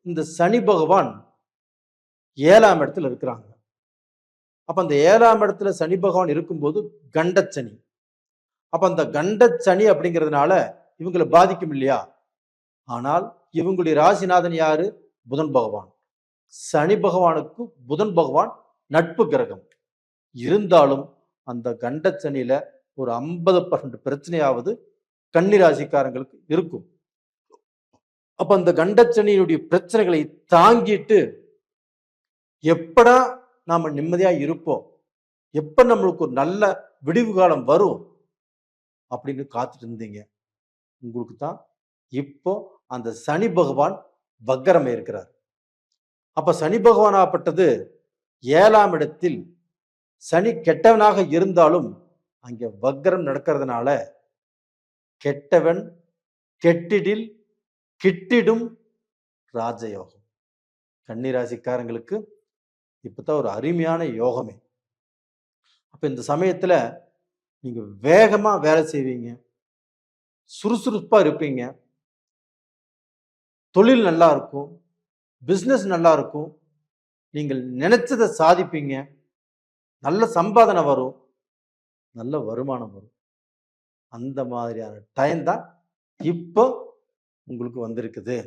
இந்த சனி பகவான் 7ஆம் இடத்துல இருக்கிறாங்க. அப்ப அந்த 7ஆம் இடத்துல சனி பகவான் இருக்கும்போது கண்டச்சனி. அப்ப அந்த கண்டச்சனி அப்படிங்கிறதுனால இவங்களை பாதிக்கும் இல்லையா? ஆனால் இவங்களுடைய ராசிநாதன் யாரு? புதன் பகவான். சனி பகவானுக்கு புதன் பகவான் நட்பு கிரகம். இருந்தாலும் அந்த கண்டச்சனியில ஒரு 50% பிரச்சனையாவது கன்னி ராசிக்காரங்களுக்கு இருக்கும். அப்ப அந்த கண்டச்சனியினுடைய பிரச்சனைகளை தாங்கிட்டு எப்படா நாம நிம்மதியா இருப்போம், எப்ப நம்மளுக்கு ஒரு நல்ல விடிவு காலம் வரும் அப்படின்னு காத்துட்டு இருந்தீங்க. உங்களுக்கு தான் இப்போ அந்த சனி பகவான் வக்கரமே இருக்கிறார். அப்ப சனி பகவான் ஆப்பட்டது 7ஆம் இடத்தில் சனி கெட்டவனாக இருந்தாலும் அங்க வக்கரம் நடக்கிறதுனால கெட்டவன் கெட்டிடில் கிட்டிடும் ராஜயோகம். கன்னிராசிக்காரங்களுக்கு இப்பதான் ஒரு அருமையான யோகமே. அப்ப இந்த சமயத்துல நீங்க வேகமா வேலை செய்வீங்க, சுறுசுறுப்பா இருப்பீங்க, தொழில் நல்லா இருக்கும், பிசினஸ் நல்லா இருக்கும், நீங்கள் நினைச்சதை சாதிப்பீங்க, நல்ல சம்பாதனை வரும், நல்ல வருமானம் வரும். அந்த மாதிரியான டைம் தான் இப்போ உங்களுக்கு வந்திருக்குது.